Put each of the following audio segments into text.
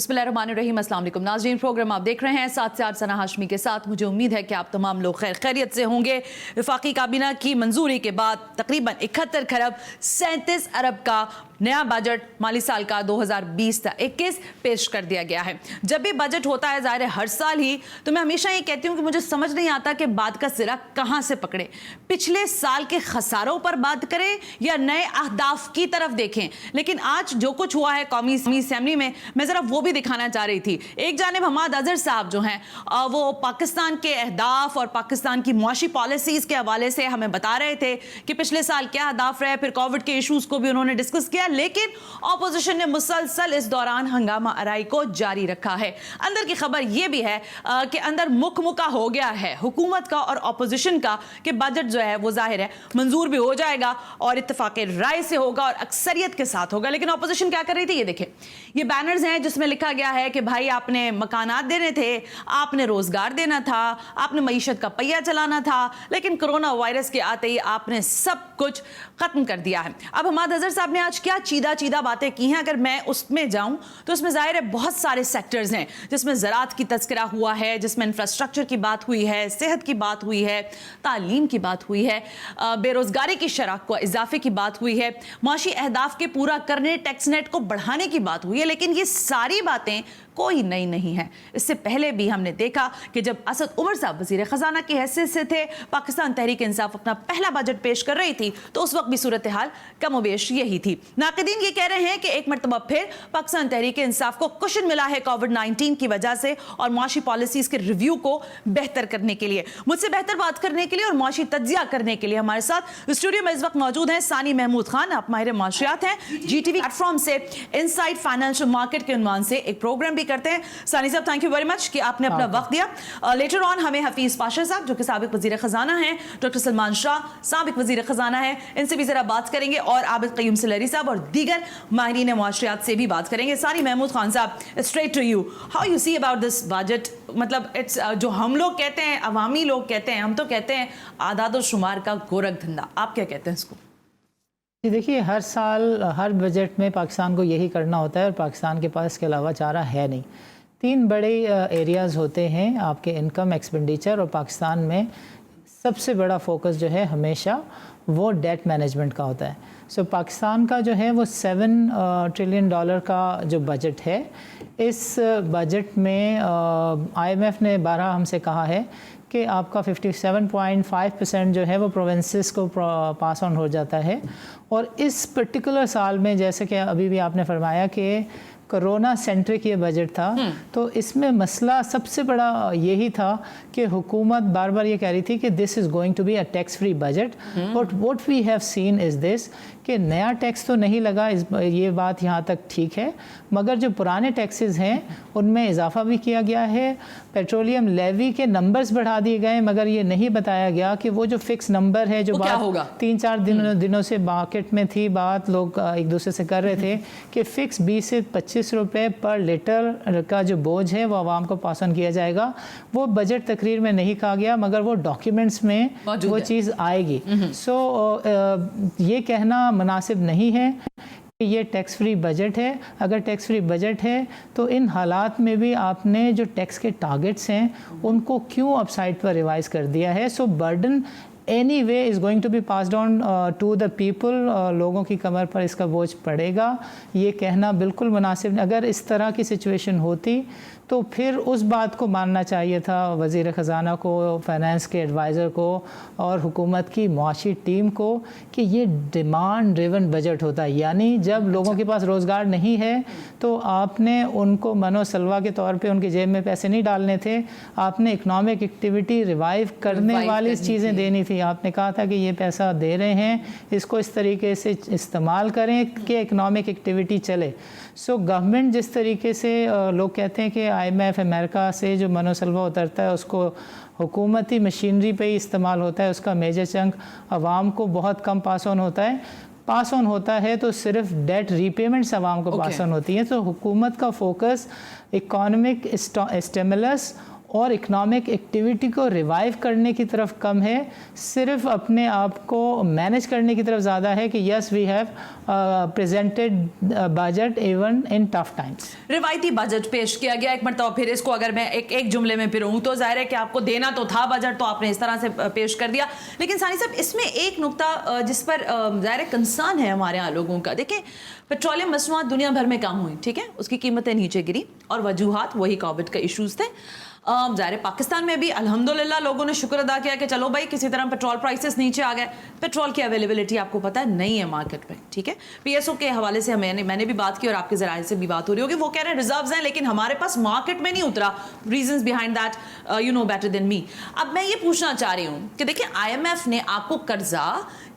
बिस्मिल्लाहिर्रहमानिर्रहीम, अस्सलाम वालेकुम नाज़रीन। प्रोग्राम आप देख रहे हैं साथ से सना हाशमी के साथ। मुझे उम्मीद है कि आप तमाम लोग खैर खैरियत से होंगे। वफाकी काबीना की मंजूरी के बाद तकरीबन 71 खरब 37 अरब का नया बजट माली साल का 2020-21 पेश कर दिया गया है। जब भी बजट होता है ज़ाहिर है हर साल ही, तो मैं हमेशा ये कहती हूँ कि मुझे समझ नहीं आता कि बात का सिरा कहाँ से पकड़े। पिछले साल के खसारों पर बात करें या नए अहदाफ की तरफ देखें। लेकिन आज जो कुछ हुआ है कौमी असेंबली में, मैं ज़रा वो भी दिखाना चाह रही थी। एक जानिब हमाद अजहर साहब जो हैं वो पाकिस्तान के अहदाफ और पाकिस्तान की मुआशी पॉलिसीज़ के हवाले से हमें बता रहे थे कि पिछले साल क्या अहदाफ रहे, फिर कोविड के इशूज़ को भी उन्होंने डिस्कस किया। लेकिन ऑपोजिशन ने मुसलसल इस दौरान हंगामा आराई को जारी रखा है। अंदर की खबर यह भी है कि अंदर मुकमुका हो गया है हुकूमत का और ऑपोजिशन का कि बजट जो है वो जाहिर है मंजूर भी हो जाएगा और इत्तेफाक राय से होगा और अक्सरियत के साथ होगा। लेकिन ऑपोजिशन क्या कर रही थी, ये देखें, ये बैनर्स हैं जिसमें लिखा गया है कि भाई आपने मकानात देने थे, आपने रोजगार देना था, आपने मईशत का पहिया चलाना था, लेकिन कोरोना वायरस के आते ही आपने सब कुछ खत्म कर दिया है। अब हमाद अजहर साहब ने आज क्या चीदा बातें की हैं, अगर मैं उसमें जाऊं तो उसमें जाहिर है बहुत सारे सेक्टर्स हैं जिसमें ज़राअत की तज़किरा हुआ है, जिसमें इंफ्रास्ट्रक्चर की बात हुई है, सेहत की बात हुई है, तालीम की बात हुई है, बेरोजगारी की शरह को इजाफे की बात हुई है, माशी अहदाफ के पूरा करने, टैक्स नेट को बढ़ाने की बात हुई है। लेकिन ये सारी बातें कोई नई नहीं है। इससे पहले भी हमने देखा कि जब असद उमर साहब वज़ीर ख़जाना की हैसियत से थे, पाकिस्तान तहरीक इंसाफ अपना पहला बजट पेश कर रही थी, तो उस वक्त भी सूरत हाल कमोबेश यही थी। नाक़दीन ये कह रहे हैं कि एक मरतबा फिर पाकिस्तान तहरीक इंसाफ को कुशन मिला है कोविड-19 की वजह से और मुआशी पॉलिसीज के रिव्यू को बेहतर करने के लिए। मुझसे बेहतर बात करने के लिए और मुआशी तज्जिया करने के लिए हमारे साथ स्टूडियो में इस वक्त मौजूद हैं सानी महमूद खान। आप माहिर माशियात हैं, GTV प्लेटफॉर्म से इनसाइड फाइनेंशियल मार्केट के उन्वान से एक प्रोग्राम भी करते हैं। सानी साहब, थैंक यू वेरी मच कि आपने अपना वक्त दिया। लेटर ऑन हमें हफीज पाशा साहब जो कि साबिक वजीर खजाना हैं, डॉक्टर सलमान शाह साबिक वजीर खजाना है, इनसे भी जरा बात करेंगे और आबिद क़य्यूम सलरी साहब और दीगर माहिरीन मुआशरियात से भी बात करेंगे। सानी Mahmood Khan Sahab, straight to you, how you see about this budget? मतलब इट्स जो हम लोग कहते हैं, अवामी लोग कहते हैं, हम तो कहते हैं आदाद और शुमार का गोरख धंधा, आप क्या कहते हैं इसको? जी देखिए, हर साल हर बजट में पाकिस्तान को यही करना होता है और पाकिस्तान के पास इसके अलावा चारा है नहीं। तीन बड़े एरियाज़ होते हैं आपके इनकम, एक्सपेंडिचर और पाकिस्तान में सबसे बड़ा फोकस जो है हमेशा वो डेट मैनेजमेंट का होता है। सो पाकिस्तान का जो है वो $7 ट्रिलियन का जो बजट है, इस बजट में IMF ने 12 हमसे कहा है कि आपका 57.5% जो है वो प्रोविंसेस को पास ऑन हो जाता है। और इस पर्टिकुलर साल में जैसे कि अभी भी आपने फरमाया कि कोरोना सेंट्रिक ये बजट था, तो इसमें मसला सबसे बड़ा यही था कि हुकूमत बार बार ये कह रही थी कि this is going to be a tax free budget. But what we have seen is this कि नया टैक्स तो नहीं लगा, ये बात यहाँ तक ठीक है, मगर जो पुराने टैक्सेस हैं उनमें इजाफा भी किया गया है। पेट्रोलियम लेवी के नंबर्स बढ़ा दिए गए, मगर ये नहीं बताया गया कि वो जो फिक्स नंबर है, जो बात 3-4 दिनों से मार्केट में थी, बात लोग एक दूसरे से कर रहे थे कि फ़िक्स 20 से 25 रुपये पर लीटर का जो बोझ है वो आवाम को पास ऑन किया जाएगा। वो बजट तकरीर में नहीं कहा गया, मगर वो डॉक्यूमेंट्स में वो चीज़ आएगी। सो ये कहना मुनासिब नहीं है कि ये टैक्स फ्री बजट है। अगर टैक्स फ्री बजट है तो इन हालात में भी आपने जो टैक्स के टारगेट्स हैं उनको क्यों अपसाइड पर रिवाइज कर दिया है? सो burden anyway is going to be passed on to the people, लोगों की कमर पर इसका बोझ पड़ेगा। ये कहना बिल्कुल मुनासिब नहीं। अगर इस तरह की सिचुएशन होती तो फिर उस बात को मानना चाहिए था वज़ीर ख़जाना को, फाइनेंस के एडवाइज़र को और हुकूमत की मुआशी टीम को कि ये डिमांड ड्रिवन बजट होता है। यानी जब लोगों के पास रोज़गार नहीं है तो आपने उनको मनोसलवा के तौर पे उनकी जेब में पैसे नहीं डालने थे, आपने इकनॉमिक एक्टिविटी रिवाइव करने वाली चीज़ें देनी थी। आपने कहा था कि ये पैसा दे रहे हैं, इसको इस तरीके से इस्तेमाल करें कि इकनॉमिक एक्टिविटी चले। सो गवर्नमेंट जिस तरीके से लोग कहते हैं कि IMF अमेरिका से जो मनोसलवा उतरता है उसको हुकूमती मशीनरी पे ही इस्तेमाल होता है, उसका मेजर चंक आवाम को बहुत कम पास ऑन होता है। पास ऑन होता है तो सिर्फ डेट रीपेमेंट्स आवाम को पास ऑन होती हैं। तो हुकूमत का फोकस इकोनॉमिक स्टिमुलस और इकोनॉमिक एक्टिविटी को रिवाइव करने की तरफ कम है, सिर्फ अपने आप को मैनेज करने की तरफ ज़्यादा है कि yes we have presented budget even in tough times. रिवायती बजट पेश किया गया, एक मरतबा फिर इसको अगर मैं एक जुमले में पिरूँ तो जाहिर है कि आपको देना तो था बजट, तो आपने इस तरह से पेश कर दिया। लेकिन सानी साहब, इसमें एक नुक्ता जिस पर जाहिर है कंसर्न है हमारे यहाँ लोगों का, देखें पेट्रोलियम मसनूआत दुनिया भर में कम हुई, ठीक है, उसकी कीमतें नीचे गिरी और वजूहात वही कोविड के इश्यूज थे। ज़ाहिर है पाकिस्तान में भी अल्हम्दुलिल्लाह लोगों ने शुक्र अदा किया कि चलो भाई किसी तरह पेट्रोल प्राइसेस नीचे आ गए। पेट्रोल की अवेलेबिलिटी आपको पता है नहीं है मार्केट में, ठीक है। पीएसओ के हवाले से मैंने भी बात की और आपके ज़राए से भी बात हो रही होगी, वो कह रहे हैं रिजर्व्स हैं लेकिन हमारे पास मार्केट में नहीं उतरा। Reasons behind that you know better than me. अब मैं ये पूछना चाह रही हूँ कि देखिए IMF ने आपको कर्जा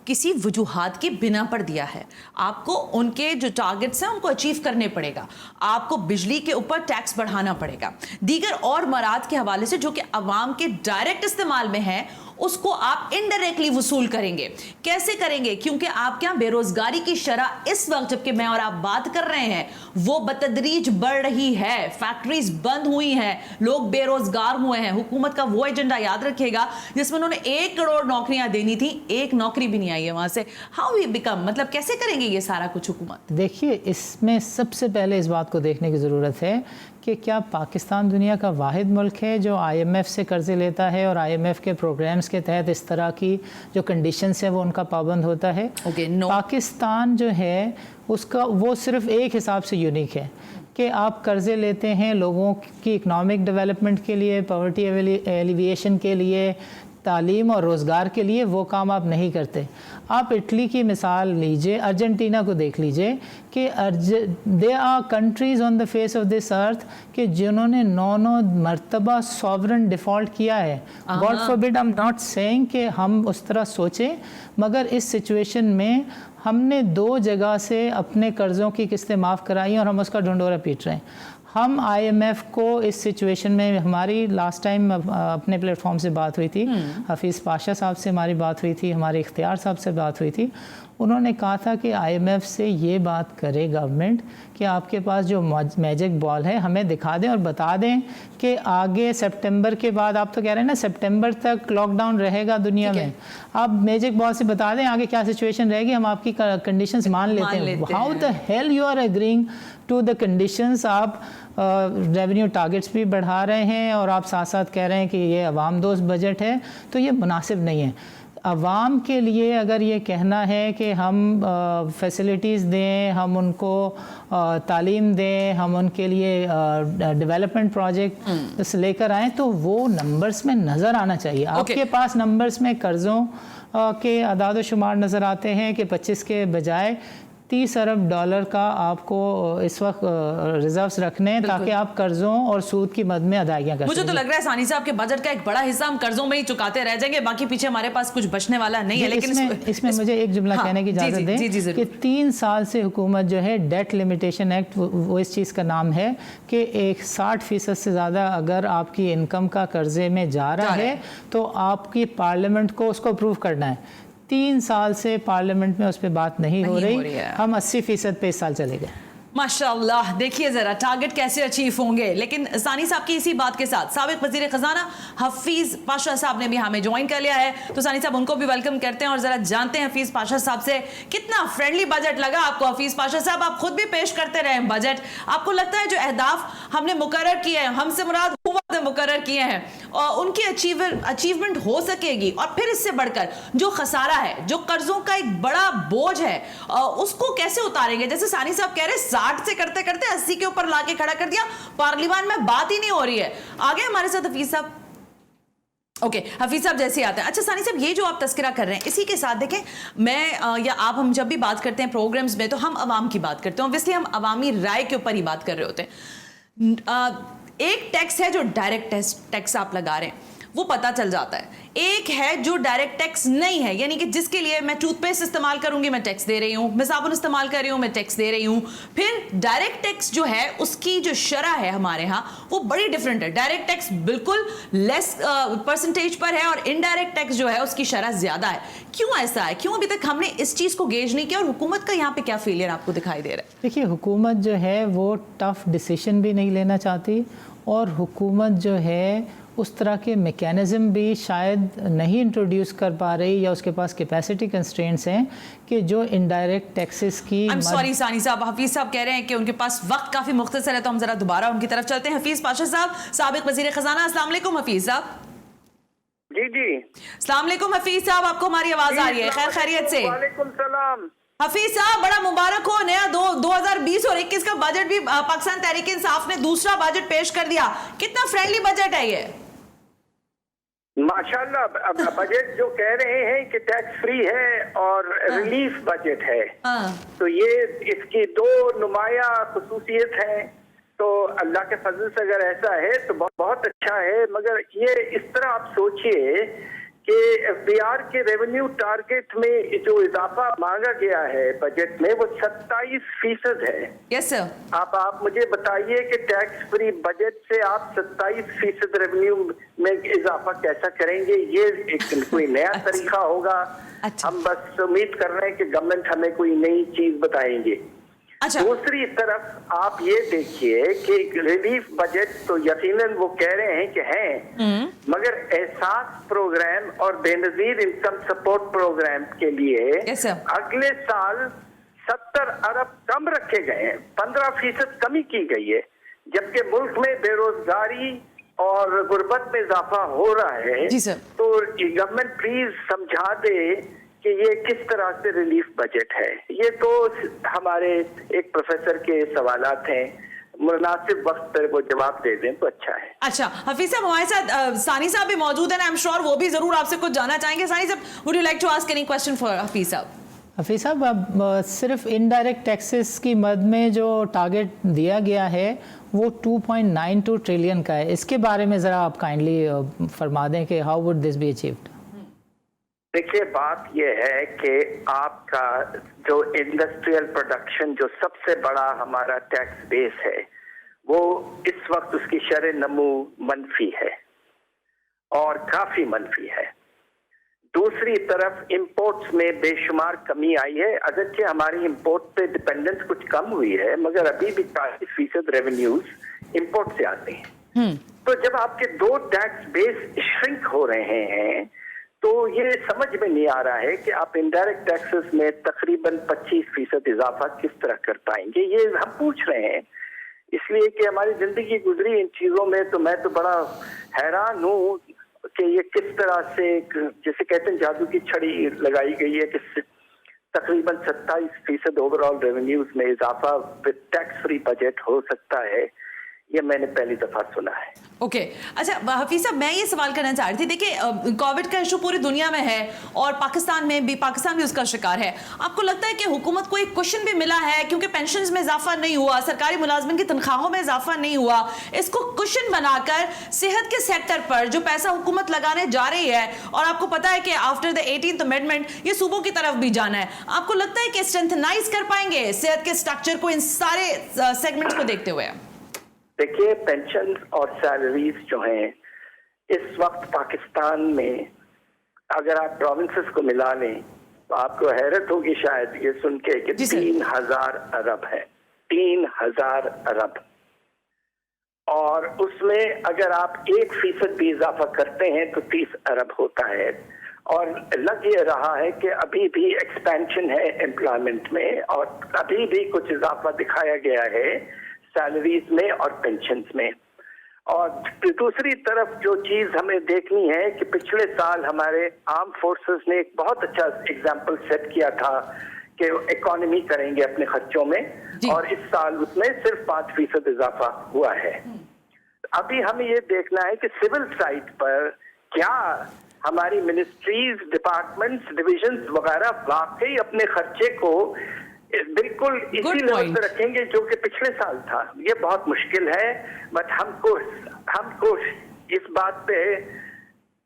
किसी वजूहात के बिना पर दिया है, आपको उनके जो टारगेट्स हैं उनको अचीव करने पड़ेगा, आपको बिजली के ऊपर टैक्स बढ़ाना पड़ेगा, दीगर और मराद के हवाले से जो कि अवाम के डायरेक्ट इस्तेमाल में है उसको आप इनडायरेक्टली वसूल करेंगे। कैसे करेंगे? क्योंकि आपके यहाँ बेरोजगारी की शरह इस वक्त जबकि मैं और आप बात कर रहे हैं वो बतदरीज बढ़ रही है, फैक्ट्रीज बंद हुई हैं, लोग बेरोजगार हुए हैं। हुकूमत का वो एजेंडा याद रखिएगा जिसमें उन्होंने 1 करोड़ नौकरियां देनी थी, एक नौकरी भी नहीं आई है वहां से। हाउ वी बिकम, मतलब कैसे करेंगे ये सारा कुछ हुकूमत? देखिए, इसमें सबसे पहले इस बात को देखने की ज़रूरत है कि क्या पाकिस्तान दुनिया का वाहिद मुल्क है जो IMF से कर्जे लेता है और IMF के प्रोग्राम्स के तहत इस तरह की जो कंडीशंस है वो उनका पाबंद होता है? no. पाकिस्तान जो है उसका वो सिर्फ एक हिसाब से यूनिक है कि आप कर्जे लेते हैं लोगों की इकनॉमिक डेवलपमेंट के लिए, पॉवर्टी एलिविएशन के लिए, तालीम और रोज़गार के लिए, वो काम आप नहीं करते। आप इटली की मिसाल लीजिए, अर्जेंटीना को देख लीजिए कि there are countries on the face of this earth कि जिन्होंने 9 मरतबा सॉवरन डिफ़ॉल्ट किया है। God forbid, I am not saying कि हम उस तरह सोचें, मगर इस सिचुएशन में हमने 2 जगह से अपने कर्ज़ों की किस्तें माफ़ कराई और हम उसका ढंढोरा पीट रहे हैं। हम IMF को इस सिचुएशन में, हमारी लास्ट टाइम अपने प्लेटफॉर्म से बात हुई थी, हफीज़ पाशा साहब से हमारी बात हुई थी, हमारे इख्तियार साहब से बात हुई थी, उन्होंने कहा था कि IMF से ये बात करे गवर्नमेंट कि आपके पास जो मैजिक बॉल है हमें दिखा दें और बता दें कि आगे सितंबर के बाद, आप तो कह रहे हैं ना सितंबर तक लॉकडाउन रहेगा दुनिया में, आप मैजिक बॉल से बता दें आगे क्या सिचुएशन रहेगी, हम आपकी कंडीशंस मान लेते हैं। How the hell you are agreeing to the conditions? आप रेवेन्यू टारगेट्स भी बढ़ा रहे हैं और आप साथ साथ कह रहे हैं कि ये अवाम दोस्त बजट है, तो ये मुनासिब नहीं है। अवाम के लिए अगर ये कहना है कि हम फैसिलिटीज़ दें, हम उनको तालीम दें, हम उनके लिए डेवलपमेंट प्रोजेक्ट लेकर आएँ, तो वो नंबर्स में नज़र आना चाहिए। आपके पास नंबर्स में कर्ज़ों के अदाद शुमार नज़र आते हैं कि 25 के बजाय $30 अरब का आपको इस वक्त रिजर्व्स रखने हैं ताकि आप कर्जों और सूद की मद में अदायगियां कर सकें। मुझे तो लग रहा है सानी साहब के बजट का एक बड़ा हिस्सा हम कर्जों में ही चुकाते रह जाएंगे, बाकी पीछे हमारे पास कुछ बचने वाला नहीं है। लेकिन इसमें मुझे एक जुमला कहने की इजाज़त दें कि 3 साल से हुकूमत जो है डेट लिमिटेशन एक्ट, वो इस चीज़ का नाम है कि 60% से ज़्यादा अगर आपकी इनकम का कर्जे में जा रहा है तो आपकी पार्लियामेंट को उसको अप्रूव करना है। 3 साल से पार्लियामेंट में उस पर बात नहीं हो रही। हम 80% पे इस साल चले गए। माशाअल्लाह, देखिए जरा टारगेट कैसे अचीव होंगे। लेकिन सानी साहब की इसी बात के साथ साबिक वजीर खजाना हफीज पाशा साहब ने भी हमें ज्वाइन कर लिया है, तो सानी साहब उनको भी वेलकम करते हैं और जरा जानते हैं हफीज पाशा साहब से कितना फ्रेंडली बजट लगा आपको। हफीज पाशा साहब, आप खुद भी पेश करते रहे बजट, आपको लगता है जो अहदाफ हमने मुकर्रर किए हैं, हमसे मुराद हुकूमत ने मुकर्रर किए हैं, और उनकी अचीवमेंट हो सकेगी? और फिर इससे बढ़कर जो खसारा है, जो कर्जों का एक बड़ा बोझ है, उसको कैसे उतारेंगे? जैसे सानी साहब कह रहे 60 से करते करते 80 के ऊपर लाके खड़ा कर दिया, पार्लियामेंट में बात ही नहीं हो रही है। आगे हमारे साथ हफीज साहब। ओके, हफीज साहब जैसे आते हैं। अच्छा सानी साहब, ये जो आप तस्करा कर रहे हैं, इसी के साथ देखें, मैं या आप, हम जब भी बात करते हैं प्रोग्राम्स में तो हम अवाम की बात करते हैं, ऑब्वियसली हम अवामी राय के ऊपर ही बात कर रहे होते हैं। एक टैक्स है जो डायरेक्ट टैक्स आप लगा रहे हैं, वो पता चल जाता है। एक है जो डायरेक्ट टैक्स नहीं है, यानी कि जिसके लिए मैं टूथपेस्ट इस्तेमाल करूंगी मैं टैक्स दे रही हूं, मैं साबुन इस्तेमाल कर रही हूं मैं टैक्स दे रही हूं। फिर डायरेक्ट टैक्स जो है उसकी जो शरह है हमारे यहाँ वो बड़ी डिफरेंट है। डायरेक्ट टैक्स बिल्कुल लेस परसेंटेज पर है और इनडायरेक्ट टैक्स जो है उसकी शरह ज्यादा है। क्यों ऐसा है? क्यों अभी तक हमने इस चीज को गेज नहीं किया और हुकूमत का यहाँ पे क्या फेलियर आपको दिखाई दे रहा है? देखिए, हुकूमत जो है वो टफ डिसीजन भी नहीं लेना चाहती और हुकूमत जो है उस तरह के मैकेनिज़्म भी शायद नहीं इंट्रोड्यूस कर पा रही या उसके पास कैपेसिटी कंस्ट्रेंट्स हैं कि जो इनडायरेक्ट टैक्सेस की सॉरी सानी साहब, हफीज साहब कह रहे हैं कि उनके पास वक्त काफ़ी मुख्तसर है, तो हम ज़रा दोबारा उनकी तरफ चलते हैं। हफीज पाशा साहब, साबिक वज़ीर ख़जाना, अस्सलाम वालेकुम हफीज साहब। जी जी, अस्सलाम वालेकुम हफीज साहब, आपको हमारी आवाज़ आ रही है? खैर खैरियत से? वालेकुम सलाम। हफीज साहब, बड़ा मुबारक हो, नया 2020 और 21 का बजट भी पाकिस्तान तहरीक इंसाफ ने दूसरा बजट पेश कर दिया। कितना फ्रेंडली बजट है ये? माशाल्लाह, बजट जो कह रहे हैं कि टैक्स फ्री है और रिलीफ बजट है, तो ये इसकी दो नुमाया खुसूसियत है। तो अल्लाह के फजल से अगर ऐसा है तो बहुत अच्छा है, मगर ये इस तरह आप सोचिए कि एफबीआर के रेवेन्यू टारगेट में जो इजाफा मांगा गया है बजट में वो 27% है। Yes sir. आप मुझे बताइए कि टैक्स फ्री बजट से आप 27% रेवेन्यू में इजाफा कैसा करेंगे? ये एक कोई नया तरीका होगा? अच्छा। हम बस उम्मीद कर रहे हैं कि गवर्नमेंट हमें कोई नई चीज बताएंगे। अच्छा। दूसरी तरफ आप ये देखिए कि रिलीफ बजट तो यकीनन वो कह रहे हैं कि हैं, मगर एहसास प्रोग्राम और बेनजीर इनकम सपोर्ट प्रोग्राम के लिए अगले साल 70 अरब कम रखे गए हैं, 15% कमी की गई है, जबकि मुल्क में बेरोजगारी और गुर्बत में इजाफा हो रहा है। तो गवर्नमेंट प्लीज समझा दे कि ये किस तरह से रिलीफ बजट है। ये तो हमारे एक प्रोफेसर के सवालात हैं, मुनासिब वक्त पर वो जवाब दे दें तो अच्छा है। अच्छा हफीज साहब, हमारे साथ सानी साहब भी मौजूद हैं, आई एम श्योर वो भी जरूर आपसे कुछ जानना चाहेंगे। सानी साहब, would you like to ask any question for Hafeez साहब? हफीज साहब, अब सिर्फ इनडायरेक्ट टैक्सेस की मद में जो टारगेट दिया गया है वो 2.92 ट्रिलियन का है, इसके बारे में ज़रा आप काइंडली फरमा दें कि how would this be achieved? देखिए, बात यह है कि आपका जो इंडस्ट्रियल प्रोडक्शन जो सबसे बड़ा हमारा टैक्स बेस है, वो इस वक्त उसकी शरह नमू मनफी है और काफी मनफी है। दूसरी तरफ इंपोर्ट्स में बेशुमार कमी आई है, अगरचे हमारी इंपोर्ट पे डिपेंडेंस कुछ कम हुई है, मगर अभी भी 40% रेवेन्यूज इंपोर्ट से आते हैं। तो जब आपके दो टैक्स बेस श्रिंक हो रहे हैं तो ये समझ में नहीं आ रहा है कि आप इनडायरेक्ट टैक्सेस में तकरीबन 25% इजाफा किस तरह कर पाएंगे। ये हम पूछ रहे हैं इसलिए कि हमारी जिंदगी गुजरी इन चीजों में, तो मैं तो बड़ा हैरान हूँ कि ये किस तरह से, जैसे कहते हैं जादू की छड़ी लगाई गई है कि तकरीबन 27% ओवरऑल रेवेन्यूज में इजाफा विद टैक्स फ्री बजट हो सकता है। ये मैंने पहली दफा सुना है। ओके अच्छा हफीज साहब, मैं ये सवाल करना चाह रही थी, देखिए कोविड का इशू पूरी दुनिया में है और पाकिस्तान भी उसका शिकार है। आपको लगता है कि हुकूमत को एक क्वेश्चन भी मिला है, क्योंकि पेंशन्स में इजाफा नहीं हुआ, सरकारी मुलाजमिन की तनख्वाहों में इजाफा नहीं हुआ, इसको क्वेश्चन बनाकर सेहत के सेक्टर पर जो पैसा हुकूमत लगाने जा रही है, और आपको पता है कि आफ्टर द 18th अमेंडमेंट ये सूबों की तरफ भी जाना है, आपको लगता है कि स्ट्रेंथनाइज कर पाएंगे सेहत के स्ट्रक्चर को इन सारे सेगमेंट्स को देखते हुए? देखिए, पेंशन और सैलरीज जो हैं इस वक्त पाकिस्तान में, अगर आप प्रोविंसेस को मिला लें तो आपको हैरत होगी शायद ये सुन के कि 3000 अरब है, 3000 अरब। और उसमें अगर आप 1% भी इजाफा करते हैं तो 30 अरब होता है। और लग ये रहा है कि अभी भी एक्सपेंशन है एम्प्लॉयमेंट में और अभी भी कुछ इजाफा दिखाया गया है सैलरीज में और पेंशन्स में। और दूसरी तरफ जो चीज हमें देखनी है कि पिछले साल हमारे आर्म फोर्सेस ने एक बहुत अच्छा एग्जाम्पल सेट किया था कि इकोनॉमी करेंगे अपने खर्चों में, और इस साल उसमें सिर्फ 5% इजाफा हुआ है। अभी हमें ये देखना है कि सिविल साइड पर क्या हमारी मिनिस्ट्रीज, डिपार्टमेंट्स, डिविजन्स वगैरह वाकई अपने खर्चे को बिल्कुल इसी लेवल पे रखेंगे जो कि पिछले साल था। ये बहुत मुश्किल है, बट हमको इस बात पे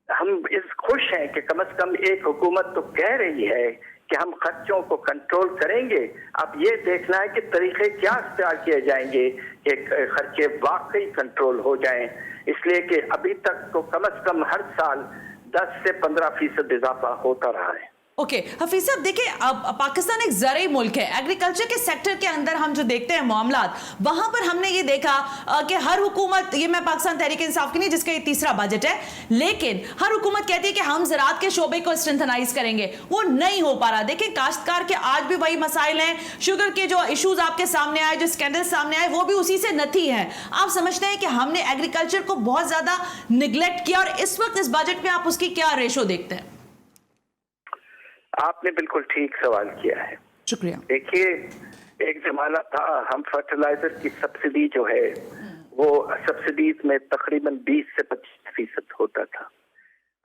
हम खुश हैं कि कम से कम एक हुकूमत तो कह रही है कि हम खर्चों को कंट्रोल करेंगे। अब ये देखना है कि तरीके क्या इख्तियार किए जाएंगे कि खर्चे वाकई कंट्रोल हो जाएं, इसलिए कि अभी तक तो कम से कम हर साल 10 से 15% इजाफा होता रहा है। ओके हफीज साहब देखिए, अब पाकिस्तान एक ज़राई मुल्क है। एग्रीकल्चर के सेक्टर के अंदर हम जो देखते हैं मामलात, वहां पर हमने ये देखा कि हर हुकूमत, ये मैं पाकिस्तान तहरीक इंसाफ की नहीं जिसका ये तीसरा बजट है, लेकिन हर हुकूमत कहती है कि हम ज़राअत के शोबे को स्ट्रेंथनाइज करेंगे, वो नहीं हो पा रहा। देखिए काश्तकार के आज भी वही मसाइल हैं, शुगर के जो इशूज आपके सामने आए, जो स्कैंडल सामने आए, वो भी उसी से नथी है। आप समझते हैं कि हमने एग्रीकल्चर को बहुत ज्यादा निगलेक्ट किया, और इस वक्त इस बजट में आप उसकी क्या रेशो देखते हैं? आपने बिल्कुल ठीक सवाल किया है, शुक्रिया। देखिए एक जमाना था, हम फर्टिलाइजर की सब्सिडी जो है वो सब्सिडीज में तकरीबन 20 से 25% होता था।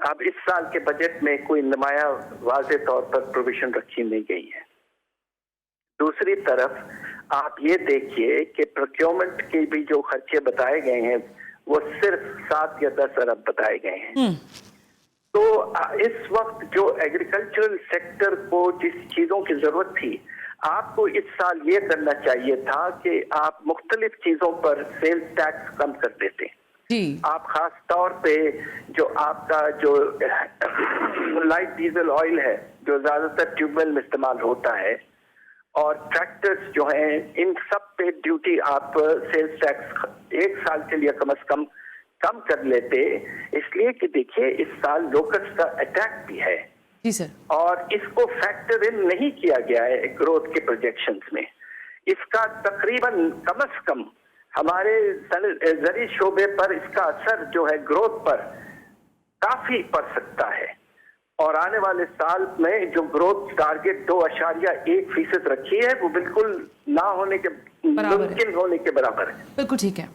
अब इस साल के बजट में कोई नुमाया वाज़े तौर पर प्रोविजन रखी नहीं गई है। दूसरी तरफ आप ये देखिए कि प्रोक्योरमेंट के भी जो खर्चे बताए गए हैं वो सिर्फ 7 या 10 अरब बताए गए हैं। तो इस वक्त जो एग्रीकल्चरल सेक्टर को जिस चीजों की जरूरत थी, आपको इस साल ये करना चाहिए था कि आप मुख्तलिफ चीजों पर सेल्स टैक्स कम कर देते। आप खास तौर पे जो आपका जो लाइट डीजल ऑयल है जो ज्यादातर ट्यूबवेल में इस्तेमाल होता है, और ट्रैक्टर्स जो हैं, इन सब पे ड्यूटी आप सेल्स टैक्स एक साल के लिए कम कर लेते, इसलिए कि देखिए इस साल लोकस्ट का अटैक भी है जी सर, और इसको फैक्टर इन नहीं किया गया है ग्रोथ के प्रोजेक्शंस में। इसका तकरीबन कम से कम हमारे ज़री शोबे पर इसका असर जो है ग्रोथ पर काफी पड़ सकता है, और आने वाले साल में जो ग्रोथ टारगेट 2.1% रखी है वो बिल्कुल ना होने के मुमकिन होने के बराबर है। बिल्कुल ठीक है,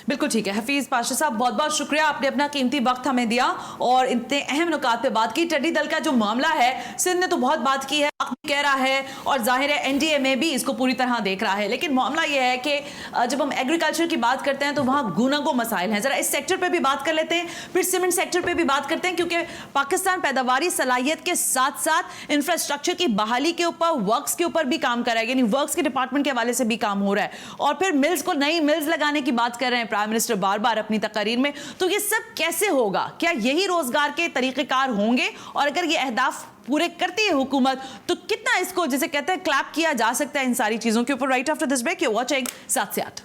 बिल्कुल ठीक है। हफीज पाशा साहब बहुत बहुत शुक्रिया, आपने अपना कीमती वक्त हमें दिया और इतने अहम नुकात पे बात की। टिड्डी दल का जो मामला है, सिंध ने तो बहुत बात की है, कह रहा है, और जाहिर है एनडीए में भी इसको पूरी तरह देख रहा है, लेकिन मामला यह है कि जब हम एग्रीकल्चर की बात करते हैं तो वहाँ गुनागो मसाइल हैं। जरा इस सेक्टर पे भी बात कर लेते हैं, फिर सीमेंट सेक्टर पे भी बात करते हैं, क्योंकि पाकिस्तान पैदावारी सलाहियत के साथ साथ इंफ्रास्ट्रक्चर की बहाली के ऊपर, वर्क्स के ऊपर भी काम कर रहा है, यानी वर्क्स के डिपार्टमेंट के हवाले से भी काम हो रहा है, और फिर मिल्स को, नई मिल्स लगाने की बात कर रहे हैं प्राइम मिनिस्टर बार बार अपनी तकरीर में। तो ये सब कैसे होगा? क्या यही रोजगार के तरीकेकार होंगे? और अगर ये अहदाफ पूरे करती है हुकूमत, तो कितना इसको, जिसे कहते हैं, क्लैप किया जा सकता है इन सारी चीजों के ऊपर? Right after this break you watching 7 से 8।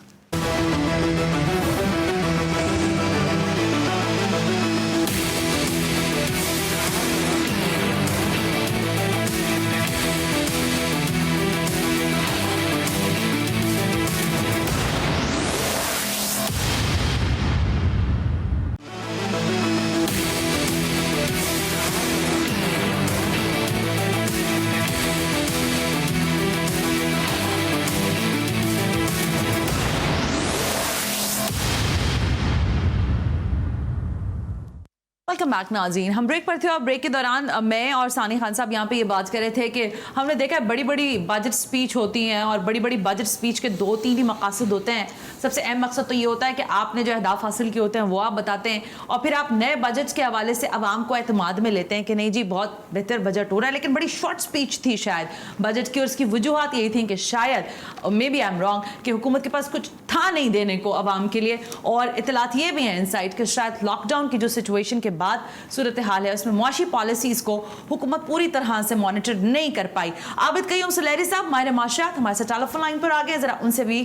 वेलकम बैक नाज़रीन, हम ब्रेक पर थे और ब्रेक के दौरान मैं और सानी खान साहब यहाँ पे ये बात कर रहे थे कि हमने देखा है बड़ी बड़ी बजट स्पीच होती हैं, और बड़ी बड़ी बजट स्पीच के 2-3 ही मकासद होते हैं। सबसे अहम मकसद तो ये होता है कि आपने जो अहदाफ हासिल किए होते हैं वो आप बताते हैं, और फिर आप नए बजट के हवाले से आवाम को एतमाद में लेते हैं कि नहीं जी बहुत बेहतर बजट हो रहा है। लेकिन बड़ी शॉर्ट स्पीच थी शायद बजट की, और उसकी वजूहत यही थी कि शायद maybe I am wrong कि हुकूमत के पास कुछ था नहीं देने को आवाम के लिए, और इतलात ये भी हैं इनसाइड कि शायद लॉकडाउन की जो सिचुएशन के बाद सूरत हाल है उसमें मुआशी पॉलिसीज को हुकूमत पूरी तरह से मॉनिटर नहीं कर पाई। आबिद कयूम सुलेरी साहब माहिर माशियात हमारे साथ टेलीफोन लाइन पर आ गए, जरा उनसे भी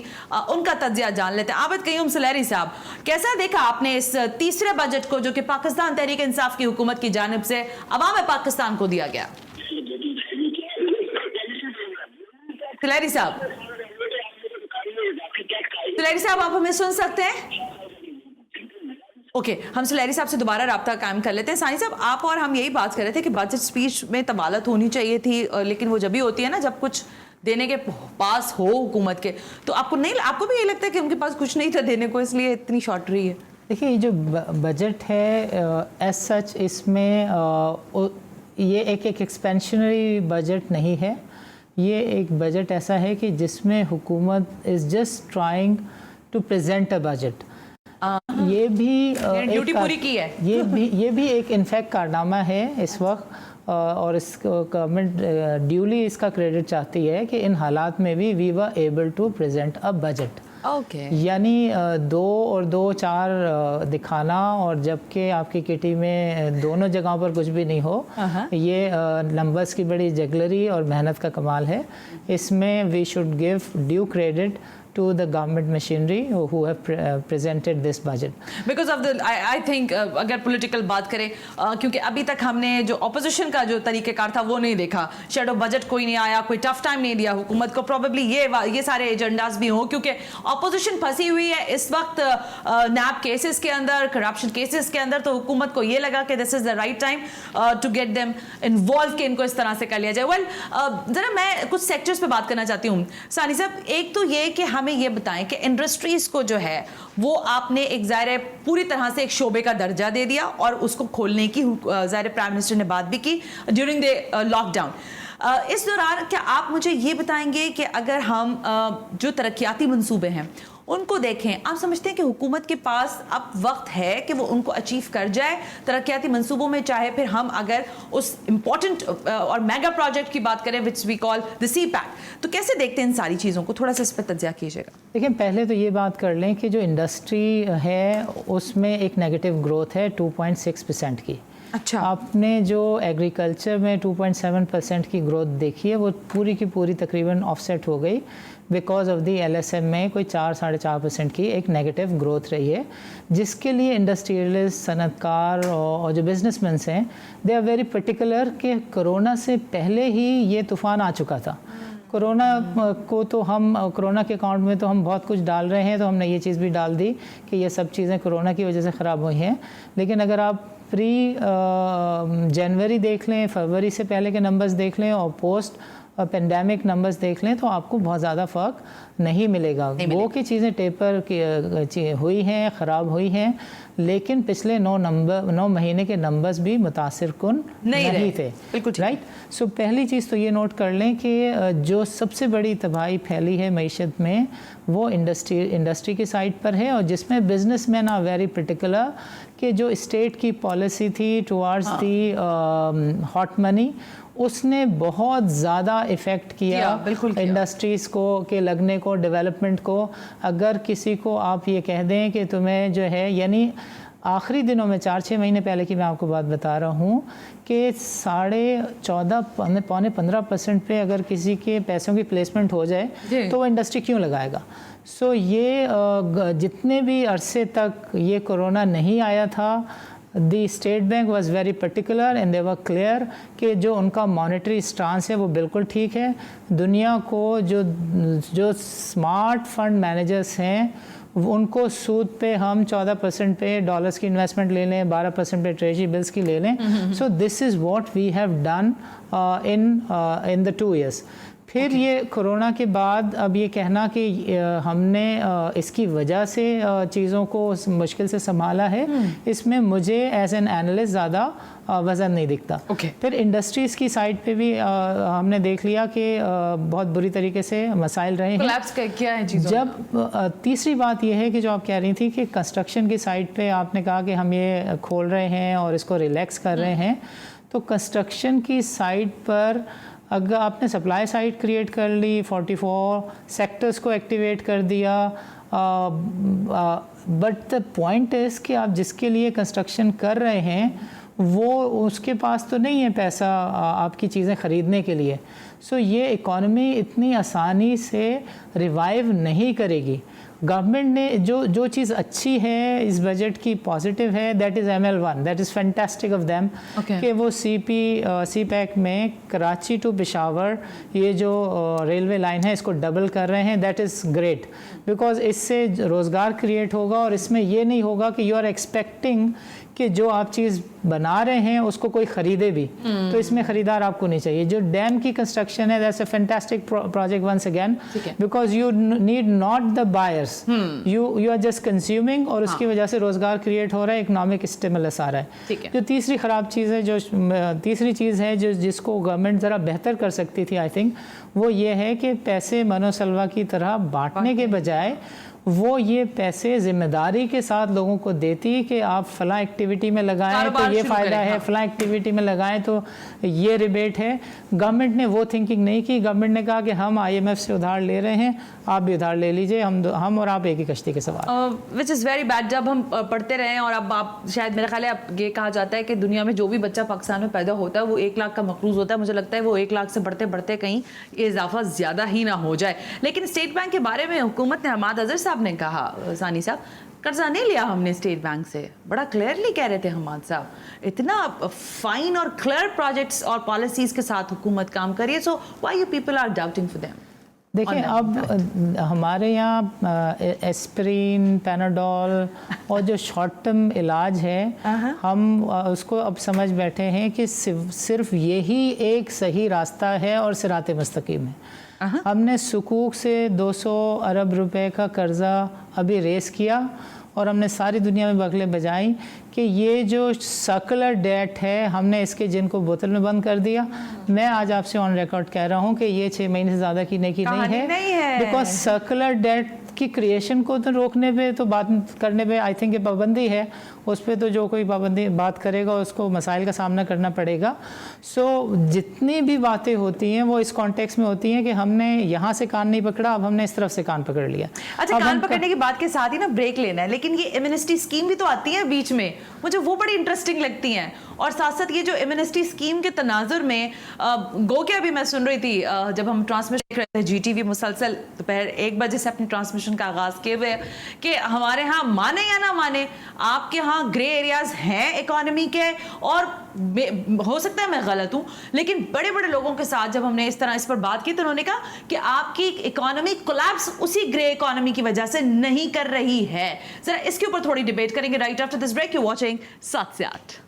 उनका तज्जिया जान लेते हैं। आबिद कयूम सुलेरी साहब, कैसा देखा आपने इस तीसरे बजट को जो कि पाकिस्तान तहरीक इंसाफ की हुकूमत की जानिब से अवाम पाकिस्तान को दिया गया? सुलेरी साहब, सुलेरी साहब आप हमें सुन सकते हैं? ओके, हम सुलेरी साहब से दोबारा रब्ता कायम कर लेते हैं। सानी साहब, आप और हम यही बात कर रहे थे कि बजट स्पीच में तबालत होनी चाहिए थी, लेकिन वो जब भी होती है ना जब कुछ देने के पास हो हुकूमत के, तो आपको नहीं, आपको भी यही लगता है कि उनके पास कुछ नहीं था देने को, इसलिए इतनी शॉर्ट रही है? देखिए, ये जो बजट है एज सच, इसमें ये एक एक्सपेंशनरी बजट नहीं है। ये एक बजट ऐसा है कि जिसमें हुकूमत is just trying to present a budget. ये भी ड्यूटी पूरी की है। ये भी एक इनफैक्ट कारनामा है इस वक्त, और इस गवर्नमेंट ड्यूली इसका क्रेडिट चाहती है कि इन हालात में भी we were able to present a budget. Okay. यानी 2 और 2 4 दिखाना, और जबकि आपकी किटी में दोनों जगहों पर कुछ भी नहीं हो, ये नंबर्स की बड़ी जगलरी और मेहनत का कमाल है। इसमें we should give due credit to the government machinery who have presented this budget. Because of the, I think अगर पॉलिटिकल बात करें, क्योंकि अभी तक हमने जो ऑपोजिशन का जो तरीक़ेकार था वो नहीं देखा। शेडो बजट कोई नहीं आया, कोई टफ टाइम नहीं दिया हुकूमत को। प्रॉबेबली ये सारे एजेंडाज भी हों, क्योंकि ऑपोजिशन फंसी हुई है इस वक्त नैब केसेस के अंदर, करप्शन केसेस के अंदर। तो हुकूमत को ये लगा कि this is the right time to get them involve, कि इनको इस तरह से कर लिया जाए। वेल, जरा मैं कुछ सेक्टर्स पे बात करना चाहती हूँ सानी साहब। एक तो ये कि हमें ये बताएं कि इंडस्ट्रीज को जो है वो आपने एक ज़ाहिर पूरी तरह से एक शोबे का दर्जा दे दिया, और उसको खोलने की ज़ाहिर प्राइम मिनिस्टर ने बात भी की ड्यूरिंग द लॉकडाउन। इस दौरान क्या आप मुझे ये बताएंगे कि अगर हम जो तरक्याती मंसूबे हैं उनको देखें, आप समझते हैं कि हुकूमत के पास अब वक्त है कि वो उनको अचीव कर जाए तरक्याती मंसूबों में? चाहे फिर हम अगर उस इम्पॉर्टेंट और मेगा प्रोजेक्ट की बात करें which we call the CPEC, तो कैसे देखते हैं इन सारी चीज़ों को? थोड़ा सा इस पर तज्ज़िया कीजिएगा। देखिए, पहले तो ये बात कर लें कि जो इंडस्ट्री है उसमें एक नेगेटिव ग्रोथ है 2.6% की। अच्छा। आपने जो एग्रीकल्चर में 2.7% की ग्रोथ देखी है वो पूरी की पूरी तकरीबन ऑफसेट हो गई बिकॉज ऑफ दी LSM में कोई 4-4.5% की एक नेगेटिव ग्रोथ रही है, जिसके लिए इंडस्ट्रियलिस्ट, सनतकार और जो बिजनेसमैन हैं, दे आर वेरी पर्टिकुलर कि कोरोना से पहले ही ये तूफ़ान आ चुका था। कोरोना को तो हम कोरोना के अकाउंट में तो हम बहुत कुछ डाल रहे हैं, तो हमने ये चीज़ भी डाल दी कि ये सब चीज़ें कोरोना की वजह से ख़राब हुई हैं। लेकिन अगर आप प्री जनवरी देख लें, फरवरी से पहले के नंबर्स देख लें और पोस्ट पेंडेमिक नंबर्स देख लें, तो आपको बहुत ज़्यादा फ़र्क नहीं मिलेगा। वो की चीज़ें टेपर हुई हैं, ख़राब हुई हैं, लेकिन पिछले 9 महीने के नंबर्स भी मुतासिर कुन नहीं थे। राइट। सो पहली चीज़ तो ये नोट कर लें कि जो सबसे बड़ी तबाही फैली है मईशत में वो इंडस्ट्री की साइड पर है, और जिसमें बिजनेसमैन आर वेरी पर्टिकुलर कि जो स्टेट की पॉलिसी थी टुवार्ड्स दी हॉट मनी, उसने बहुत ज़्यादा इफ़ेक्ट किया इंडस्ट्रीज़ को के लगने को, डेवलपमेंट को। अगर किसी को आप ये कह दें कि तुम्हें जो है, यानी आखिरी दिनों में 4-6 महीने पहले की मैं आपको बात बता रहा हूँ कि 14.5 पौने 15% पे अगर किसी के पैसों की प्लेसमेंट हो जाए तो वो इंडस्ट्री क्यों लगाएगा? सो ये जितने भी अरसे तक ये कोरोना नहीं आया था, दी state bank was very particular and they were clear कि जो उनका मॉनेटरी स्टांस है वो बिल्कुल ठीक है। दुनिया को जो स्मार्ट फंड मैनेजर्स हैं उनको सूद पे हम 14% पे डॉलर्स की इन्वेस्टमेंट ले लें, 12% पे ट्रेजरी बिल्स की ले लें। So this is what we have done in the 2 years। फिर ये कोरोना के बाद अब ये कहना कि हमने इसकी वजह से चीज़ों को मुश्किल से संभाला है, इसमें मुझे एज एन एनालिस्ट ज़्यादा वज़न नहीं दिखता। फिर इंडस्ट्रीज़ की साइड पे भी हमने देख लिया कि बहुत बुरी तरीके से मसाइल रहे हैं। क्या है चीज़ों? जब तीसरी बात यह है कि जो आप कह रही थी कि कंस्ट्रक्शन की साइड पे आपने कहा कि हम ये खोल रहे हैं और इसको रिलैक्स कर रहे हैं, तो कंस्ट्रक्शन की साइड पर अगर आपने सप्लाई साइड क्रिएट कर ली, 44 सेक्टर्स को एक्टिवेट कर दिया, बट द पॉइंट इज़ कि आप जिसके लिए कंस्ट्रक्शन कर रहे हैं वो उसके पास तो नहीं है पैसा आपकी चीज़ें ख़रीदने के लिए। सो ये इकॉनमी इतनी आसानी से रिवाइव नहीं करेगी। गवर्नमेंट ने जो चीज़ अच्छी है इस बजट की, पॉजिटिव है, that is ML1, that is fantastic of them कि वो सी पैक में कराची टू पेशावर ये जो रेलवे लाइन है इसको डबल कर रहे हैं। दैट इज़ ग्रेट बिकॉज इससे रोज़गार क्रिएट होगा, और इसमें ये नहीं होगा कि यू आर एक्सपेक्टिंग कि जो आप चीज़ बना रहे हैं उसको कोई ख़रीदे भी, तो इसमें ख़रीदार आपको नहीं चाहिए। जो डैम की कंस्ट्रक्शन है, that's a fantastic project once again because you need not the buyers, you are just consuming, और उसकी वजह से रोज़गार क्रिएट हो रहा है, इकोनॉमिक स्टिमुलस आ रहा है। जो तीसरी ख़राब चीज़ है, तीसरी चीज़ है जिसको गवर्नमेंट ज़रा बेहतर कर सकती थी, आई थिंक वो ये है कि पैसे मनोसलवा की तरह बांटने के बजाय वो ये पैसे जिम्मेदारी के साथ लोगों को देती कि आप फला एक्टिविटी में लगाएं तो ये फ़ायदा है, फला एक्टिविटी में लगाएं तो ये रिबेट है। गवर्नमेंट ने वो थिंकिंग नहीं की। गवर्नमेंट ने कहा कि हम IMF से उधार ले रहे हैं, आप भी उधार ले लीजिए, हम और आप एक ही कश्ती के सवार। Which is very bad. जब हम पढ़ते रहे और अब आप शायद मेरा ख्याल है अब ये कहा जाता है कि दुनिया में जो भी बच्चा पाकिस्तान में पैदा होता है वो 1 लाख का मकरूज होता है। मुझे लगता है वो 1 लाख से बढ़ते बढ़ते कहीं ये इजाफा ज़्यादा ही ना हो जाए। लेकिन स्टेट बैंक के बारे में हुकूमत ने, हमाद अजहर साहब ने कहा, सानी साहब, कर्जा नहीं लिया हमने स्टेट बैंक से, बड़ा क्लियरली कह रहे थे हमाद साहब। इतना फाइन और क्लियर प्रोजेक्ट्स और पॉलिसीज के साथ हुकूमत काम करिए। So why you people are doubting for them? देखिए, अब हमारे यहाँ एस्प्रिन, पैनाडोल और जो शॉर्ट टर्म इलाज है, हम उसको अब समझ बैठे हैं कि सिर्फ यही एक सही रास्ता है और सिराते मुस्तकीम है। हमने सुकूक से 200 अरब रुपए का कर्जा अभी रेस किया और हमने सारी दुनिया में बगलें बजाई कि ये जो सर्कुलर डेट है, हमने इसके जिन को बोतल में बंद कर दिया। मैं आज आपसे ऑन रिकॉर्ड कह रहा हूँ कि ये 6 महीने से ज़्यादा की नहीं है, बिकॉज सर्कुलर डेट की क्रिएशन को तो रोकने पे तो बात करने पे आई थिंक ये पाबंदी है। उस पर तो जो कोई पाबंदी बात करेगा उसको मसाइल का सामना करना पड़ेगा। सो जितनी भी बातें होती हैं वो इस कॉन्टेक्स्ट में होती हैं कि हमने यहाँ से कान नहीं पकड़ा, अब हमने इस तरफ से कान पकड़ लिया। अच्छा, कान पकड़ने की बात के साथ ही ना ब्रेक लेना है, लेकिन ये इम्यूनिटी स्कीम भी तो आती है बीच में, मुझे वो बड़ी इंटरेस्टिंग लगती हैं। और साथ साथ ये जो इम्यूनिटी स्कीम के तनाजुर में गो के अभी मैं सुन रही थी जब हम ट्रांसमिशन देख रहे थे GTV मुसलसल दोपहर 1 बजे से अपनी ट्रांसमिशन का आगाज किए हुए कि हमारे यहाँ माने या ना माने, आपके यहाँ ग्रे एरियाज हैं इकोनॉमी के, और हो सकता है मैं गलत हूँ, लेकिन बड़े बड़े लोगों के साथ जब हमने इस पर बात की तो उन्होंने कहा कि आपकी इकोनॉमी कोलैप्स उसी ग्रे इकोनॉमी की वजह से नहीं कर रही है। जरा इसके ऊपर थोड़ी डिबेट करेंगे right after this break. You watching 7 से 8।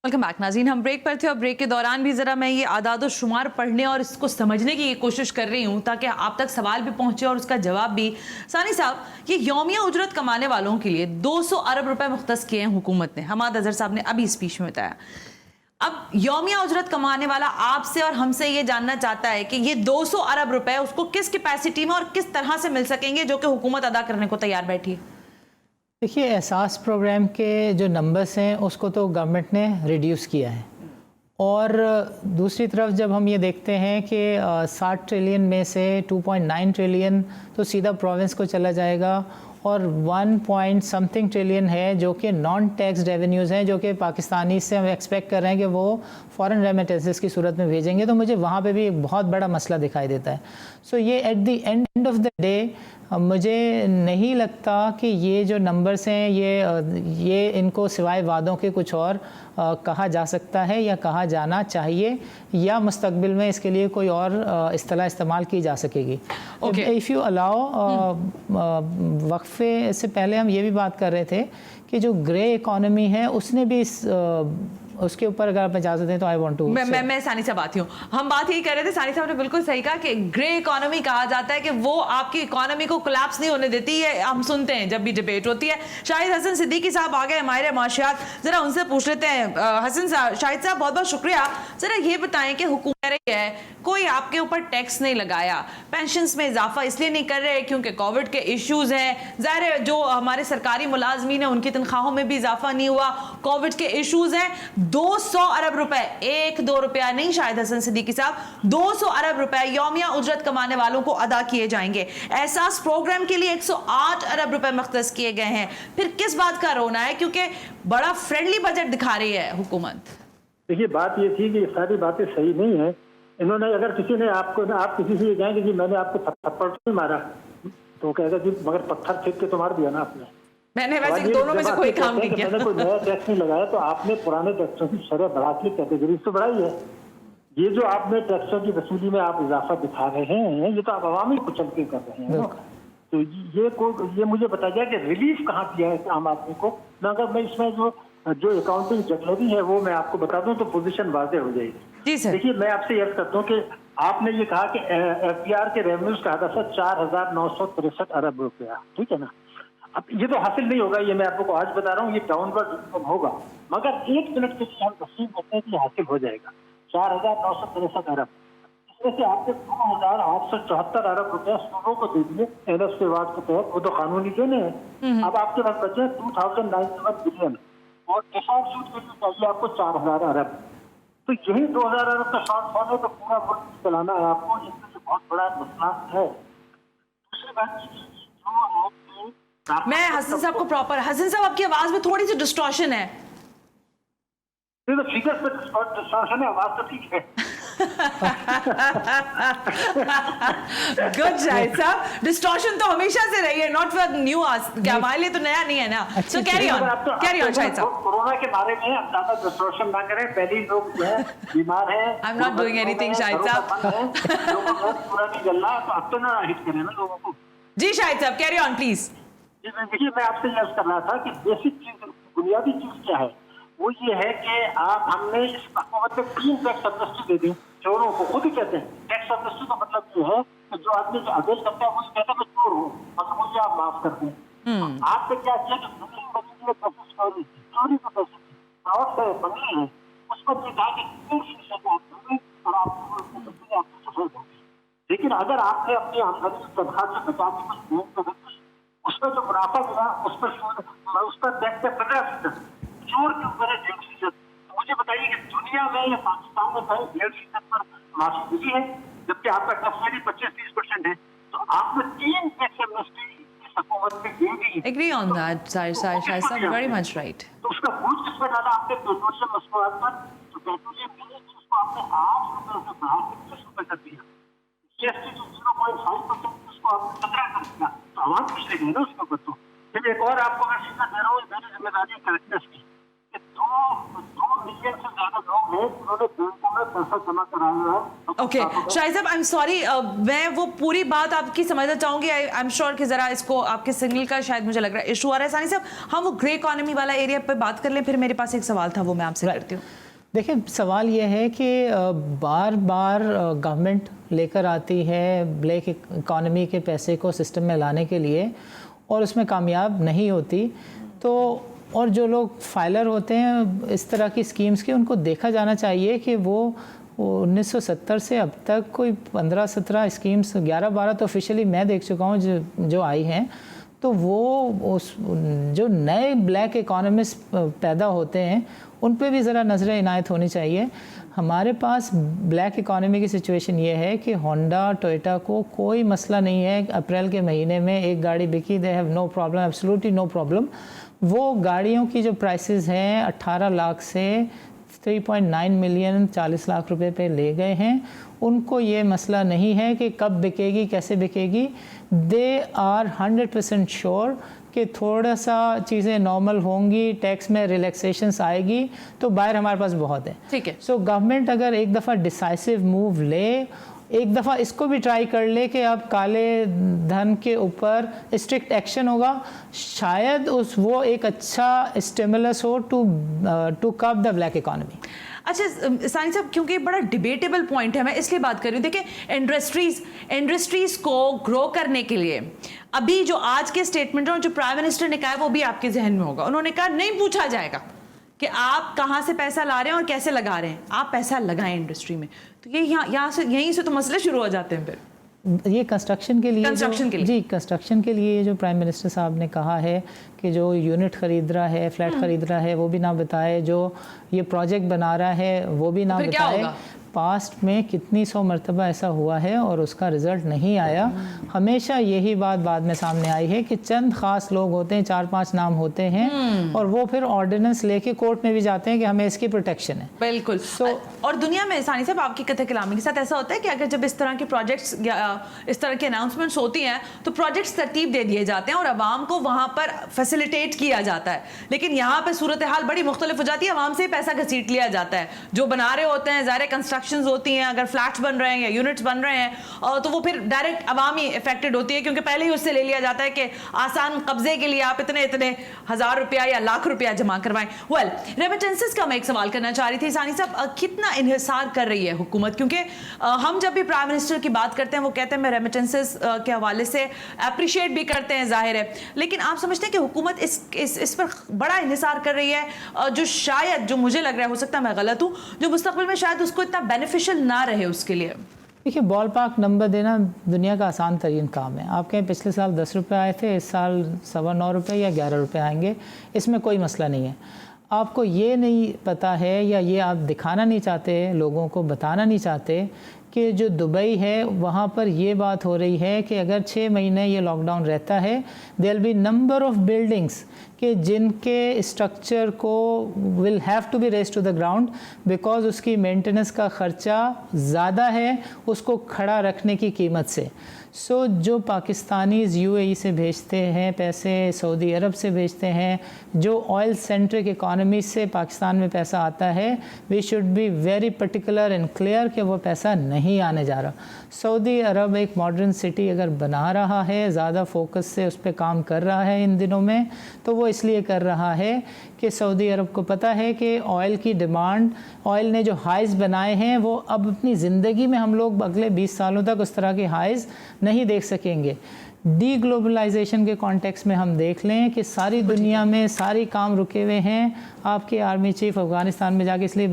वेलकम बैक नाज़रीन। हम ब्रेक पर थे और ब्रेक के दौरान भी ज़रा मैं ये आदाद और शुमार पढ़ने और इसको समझने की कोशिश कर रही हूँ ताकि आप तक सवाल भी पहुँचे और उसका जवाब भी। सानी साहब, ये यौमिया उजरत कमाने वालों के लिए 200 अरब रुपए मुख्तस किए हैं हुकूमत ने, हमाद अजहर साहब ने अभी स्पीच में बताया। अब यौमिया उजरत कमाने वाला आपसे और हमसे ये जानना चाहता है कि ये 200 अरब रुपए उसको किस कैपेसिटी में और किस तरह से मिल सकेंगे जो कि हुकूमत अदा करने को तैयार बैठी है। देखिए, एहसास प्रोग्राम के जो नंबर्स हैं उसको तो गवर्नमेंट ने रिड्यूस किया है, और दूसरी तरफ जब हम ये देखते हैं कि 60 ट्रिलियन में से 2.9 ट्रिलियन तो सीधा प्रोविंस को चला जाएगा और 1 पॉइंट समथिंग ट्रिलियन है जो कि नॉन टैक्स रेवेन्यूज़ हैं, जो कि पाकिस्तानी से हम एक्सपेक्ट कर रहे हैं कि वो फॉरेन रेमिटेंसेस की सूरत में भेजेंगे। तो मुझे वहाँ पे भी एक बहुत बड़ा मसला दिखाई देता है। सो ये at the end of the day मुझे नहीं लगता कि ये जो नंबर्स हैं ये इनको सिवाय वादों के कुछ और कहा जा सकता है या कहा जाना चाहिए, या मुस्तकबिल में इसके लिए कोई और इस्तेलाह इस्तेमाल की जा सकेगी। इफ़ यू अलाउ, वक्फे से पहले हम ये भी बात कर रहे थे कि जो ग्रे इकॉनमी है उसने भी उसके ऊपर अगर आप इजाजत दें तो आई वांट टू मैं सानी साहब आती हूँ। हम बात यही कर रहे थे, सानी साहब ने बिल्कुल सही कहा कि ग्रे इकोनॉमी कहा जाता है कि वो आपकी इकोनॉमी को कोलैप्स नहीं होने देती है। हम सुनते हैं जब भी डिबेट होती है। शाहिद हसन सिद्दीकी साहब आ गए, माहिर माशियात, जरा उनसे पूछ लेते हैं। हसन साहब, शाहिद साहब बहुत बहुत शुक्रिया। जरा ये बताएं कि हुकूमत रही है, कोई आपके ऊपर टैक्स नहीं लगाया, पेंशन्स में इजाफा इसलिए नहीं कर रहे क्योंकि कोविड के इश्यूज हैं, जाहिर है जो हमारे सरकारी मुलाजमीन है उनकी तनख्वाहों में भी इजाफा नहीं हुआ, कोविड के इश्यूज हैं। 200 अरब रुपए, 1-2 रुपया नहीं शाहिद हसन सिद्दीकी साहब, 200 अरब रुपए यौमिया उजरत कमाने वालों को अदा किए जाएंगे। एहसास प्रोग्राम के लिए 108 अरब रुपए मख्तस किए गए हैं। फिर किस बात का रोना है, क्योंकि बड़ा फ्रेंडली बजट दिखा रही है हुकूमत। देखिए, बात ये थी कि ये सारी बातें सही नहीं है। इन्होंने, अगर किसी ने आपको, आप किसी से ये कहें कि जी मैंने आपको थप्पड़ नहीं मारा, तो कहेगा जी मगर पत्थर फेंक के तो मार दिया ना आपने। मैंने वैसे दोनों में से कोई काम नहीं किया। मैंने कोई नया टैक्स नहीं लगाया, तो आपने पुराने टैक्सों की शरह बढ़ा के कैटेगरी तो बढ़ाई है। ये जो आपने टैक्सों की वसूली में आप इजाफा दिखा रहे हैं, ये तो आप अवामी कुचल के कर रहे हैं ना। तो ये मुझे बताइए कि रिलीफ कहाँ दिया है आम आदमी को। अगर मैं इसमें जो अकाउंटिंग जगलरी है वो मैं आपको बता दूं तो पोजीशन वाज़ेह हो जाएगी। जी सर। देखिए, मैं आपसे अर्ज करता हूँ कि आपने ये कहा कि FBR के रेवेन्यूज का हदफ है 4,963 अरब रुपया, ठीक है ना। अब ये तो हासिल नहीं होगा, ये मैं आपको आज बता रहा हूँ, ये डाउनवर्ड इनकम होगा, मगर 1 मिनट के लिए हम तस्लीम करते हैं कि हासिल हो जाएगा 4,963 अरब। इसमें से आपने 2,874 अरब रुपया सूबों को दे दिए NF के वार्ड के तहत, वो तो कानूनी देने हैं। अब आपके पास बचे 2,091 बिलियन और डिफॉल्ट सूद के लिए चाहिए आपको 4,000 अरब। तो यही 2,000 अरब का शॉर्टफॉल है, तो पूरा मुल्क चलाना है आपको, इसमें बहुत बड़ा मसला है। दूसरी बात जो आपने मैं हसन साहब को प्रॉपर, हसन साहब आपकी आवाज में थोड़ी सी डिस्टॉर्शन है। तो फिगर्स में डिस्टॉर्शन है, आवाज तो ठीक है। गुड शाहिद साहब, डिस्टॉर्शन तो हमेशा से रही है, नॉट फॉर न्यू आस, क्या हमारे लिए तो नया नहीं है ना। सो कैरी ऑन शाहिद साहब। कोरोना के बारे में आप ज्यादा डिस्टॉर्शन ना करें, पहले लोग जो है बीमार हैं। आई am not doing anything Shahid साहब। लोगों को पूरा नहीं चलना, तो अब तो ना हिट करें ना लोगों को। जी शाहिद साहब, कैरी ऑन प्लीज। देखिए, मैं आपसे यह कर रहा था कि बेसिक चीज, बुनियादी चीज क्या है, वो ये है कि हमने इस हुकूमत में 3 टैक्स एमनेस्टी दे दी चोरों को। खुद ही कहते हैं टैक्स एमनेस्टी का मतलब ये है कि जो आदमी जो अवेल करता है वो कहता है मैं चोर हूँ, मगर मुझे आप माफ कर दें। आपने क्या किया कि चोरी के पैसे फ्रॉड से बंगले हैं, उस पर ये कहा कि और आपको सफल होगी। लेकिन अगर आपने अपनी आमदनी की तनख्वाह से बचा के कुछ देन कर दी, उसमें जो मुनाफा मिला उस पर टैक्स है 15%, चोर के ऊपर है 1.5%। मुझे बताइए कि दुनिया में या पाकिस्तान में कहीं 1.5% पर माफी मिली है, जबकि आपका टैक्स रेट 25-30% है। तो आपने 3 टैक्स एमनेस्टी इस हुकूमत में दे दी। एग्री ऑन दैट शाहिद साहब, वेरी मच राइट। तो उसका बोझ किस पर डाला आपने? पेट्रोलियम मसनूआत पर। तो पेट्रोलियम की जिसको आपने 8 रुपये से बढ़ा के 30 रुपये कर दिया, GST जो 0.5% उसको आपने 15 कर दिया, तो आवाम कुछ नहीं ना उसके ऊपर। तो फिर एक और आपको मैं सीखा दे रहा हूँ, मेरी जिम्मेदारी करेक्टनेस की, कि 2 मिलियन से ज्यादा लोग हैं जिन्होंने बैंकों में पैसा जमा कराया है। ओके शाहिद साहब, आई एम सॉरी, मैं वो पूरी बात आपकी समझना चाहूंगी। आई एम श्योर कि जरा इसको आपके सिग्नल का शायद मुझे लग रहा है इशू आ रहा है। सानी साहब, हम वो ग्रे इकोनॉमी वाला एरिया पे बात कर लें, फिर मेरे पास एक सवाल था वो मैं आपसे करती हूँ। देखिए, सवाल ये है कि बार बार गवर्नमेंट लेकर आती है ब्लैक इकोनॉमी के पैसे को सिस्टम में लाने के लिए और उसमें कामयाब नहीं होती, तो और जो लोग फाइलर होते हैं इस तरह की स्कीम्स के, उनको देखा जाना चाहिए कि वो 1970 से अब तक कोई 15-17 स्कीम्स, 11-12 तो ऑफिशियली मैं देख चुका हूँ जो आई हैं। तो वो उस जो नए ब्लैक इकोनॉमिस्ट पैदा होते हैं उन पे भी ज़रा नज़र इनायत होनी चाहिए। हमारे पास ब्लैक इकोनॉमी की सिचुएशन ये है कि होंडा टोयोटा को कोई मसला नहीं है, अप्रैल के महीने में एक गाड़ी बिकी, they have no problem, absolutely no problem. वो गाड़ियों की जो प्राइसेस हैं 18 लाख से 3.9 मिलियन 40 लाख रुपए पे ले गए हैं। उनको ये मसला नहीं है कि कब बिकेगी, कैसे बिकेगी। दे आर 100% श्योर कि थोड़ा सा चीज़ें नॉर्मल होंगी, टैक्स में रिलैक्सेशंस आएगी, तो बाहर हमारे पास बहुत है। ठीक है। सो गवर्नमेंट अगर एक दफ़ा डिसाइसिव मूव ले, एक दफ़ा इसको भी ट्राई कर ले कि अब काले धन के ऊपर स्ट्रिक्ट एक्शन होगा, शायद वो एक अच्छा स्टिमुलस हो to curb the black economy. अच्छा सानी साहब, क्योंकि बड़ा डिबेटेबल पॉइंट है, मैं इसलिए बात कर रही हूँ। देखिए, इंडस्ट्रीज को ग्रो करने के लिए अभी जो आज के स्टेटमेंट और जो प्राइम मिनिस्टर ने कहा है वो भी आपके जहन में होगा। उन्होंने कहा नहीं पूछा जाएगा कि आप कहाँ से पैसा ला रहे हैं और कैसे लगा रहे हैं, आप पैसा लगाएं इंडस्ट्री में। तो ये यहीं से तो मसले शुरू हो जाते हैं। फिर ये कंस्ट्रक्शन के लिए कंस्ट्रक्शन के लिए जो प्राइम मिनिस्टर साहब ने कहा है कि जो यूनिट खरीद रहा है, फ्लैट खरीद रहा है, वो भी ना बताए, जो ये प्रोजेक्ट बना रहा है वो भी ना बताए। पास्ट में कितनी 100 मरतबा ऐसा हुआ है और उसका रिज़ल्ट नहीं आया। हमेशा यही बात बाद में सामने आई है कि चंद ख़ास लोग होते हैं, 4-5 नाम होते हैं और वो फिर ऑर्डिनेंस लेके कोर्ट में भी जाते हैं कि हमें इसकी प्रोटेक्शन है। बिल्कुल। और दुनिया में सानी साहब आपकी कथन कलामी के साथ ऐसा होता है कि अगर जब इस तरह के प्रोजेक्ट्स इस तरह की अनाउंसमेंट्स होती हैं तो प्रोजेक्ट्स तरतीब दे दिए जाते हैं और आवाम को वहाँ पर फैसिलिटेट किया जाता है, लेकिन यहाँ पर सूरत हाल बड़ी मुख्तलिफ हो जाती है। आवाम से पैसा घसीट लिया जाता है, जो बना रहे होते हैं, ज़ाहिर कंस्ट्रक्शंस होती हैं, अगर फ्लैट्स बन रहे हैं या यूनिट्स बन रहे हैं तो वो फिर डायरेक्ट आवाम ही इफेक्टेड होती है, क्योंकि पहले ही उससे ले लिया जाता है कि आसान कब्जे के लिए आप इतने इतने हज़ार रुपया या लाख रुपया जमा करवाएं। वेल, रेमिटेंसेस का मैं एक सवाल करना चाह रही थी सानी साहब, कितना इन्हिसार कर रही है हुकूमत? क्योंकि हम जब भी प्राइम मिनिस्टर की बात करते हैं वो कहते हैं मैं रेमिटेंसेस के हवाले से अप्रिशिएट भी करते हैं, जाहिर है, लेकिन आप समझते हैं कि हुकूमत इस पर बड़ा इन्हिसार कर रही है, जो शायद, जो मुझे लग रहा है, हो सकता है मैं गलत हूँ, जो मुस्तकबिल में शायद उसको इतना बेनिफिशियल ना रहे उसके लिए? देखिए, बॉल पार्क नंबर देना दुनिया का आसान तरीन काम है। आप कहें पिछले साल 10 रुपये आए थे, इस साल 9.25 रुपये या 11 रुपये आएंगे, इसमें कोई मसला नहीं है। आपको ये नहीं पता है या ये आप दिखाना नहीं चाहते, लोगों को बताना नहीं चाहते कि जो दुबई है वहाँ पर ये बात हो रही है कि अगर 6 महीने ये लॉकडाउन रहता है, there be number of buildings कि जिनके स्ट्रक्चर को will have to be raze to the ground because उसकी मेंटेनेंस का ख़र्चा ज़्यादा है उसको खड़ा रखने की कीमत से। सो जो पाकिस्तानीज़ यूएई से भेजते हैं पैसे, सऊदी अरब से भेजते हैं, जो ऑयल सेंट्रिक इकॉनमी से पाकिस्तान में पैसा आता है, we should be very particular and clear कि वो पैसा नहीं आने जा रहा। सऊदी अरब एक मॉडर्न सिटी अगर बना रहा है, ज़्यादा फोकस से उस पर काम कर रहा है इन दिनों में, तो वो इसलिए कर रहा है कि सऊदी अरब को पता है कि ऑयल की डिमांड, ऑयल ने जो हाइज़ बनाए हैं वो अब अपनी ज़िंदगी में हम लोग अगले 20 सालों तक उस तरह के हाइज़ नहीं देख सकेंगे। डी ग्लोबलाइजेशन के कॉन्टेक्स्ट में हम देख लें कि सारी दुनिया में सारी काम रुके हुए हैं। आपके आर्मी चीफ अफ़गानिस्तान में जाके इसलिए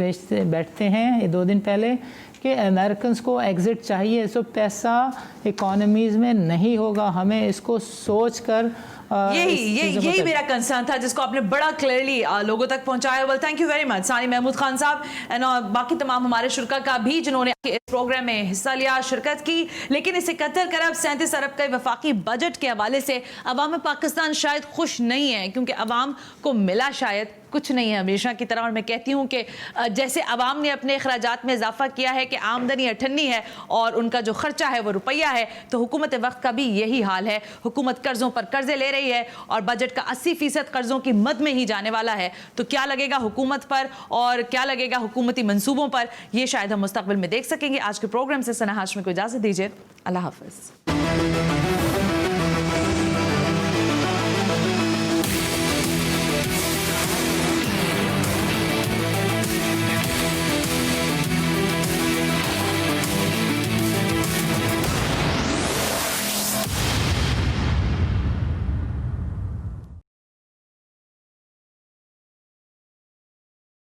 बैठते हैं ये 2 दिन पहले कि अमेरिकन को एग्ज़िट चाहिए, सो पैसा इकोनॉमीज़ में नहीं होगा। हमें इसको सोच कर यही मेरा कंसर्न था जिसको आपने बड़ा क्लियरली लोगों तक पहुंचाया। Well, thank you very much सानी महमूद खान साहब एंड बाकी तमाम हमारे शुरा का भी जिन्होंने इस प्रोग्राम में हिस्सा लिया, शिरकत की। लेकिन इस 71 अरब 37 अरब के वफाकी बजट के हवाले से अवाम पाकिस्तान शायद खुश नहीं है, क्योंकि अवाम को मिला शायद कुछ नहीं है हमेशा की तरह। और मैं कहती हूँ कि जैसे अवाम ने अपने अखराजात में इजाफा किया है कि आमदनी 98 है और उनका जो खर्चा है वो रुपया है, तो हुकूमत वक्त का भी यही हाल है। हुकूमत कर्जों पर कर्जे ले रही है और बजट का 80% कर्जों की मद में ही जाने वाला है। तो क्या लगेगा हुकूमत पर और क्या लगेगा हुकूमती मंसूबों पर, ये शायद हम मुस्तकबिल में देख सकेंगे। आज के प्रोग्राम से सना हाशमी को इजाजत दीजिए। अल्लाह हाफिज।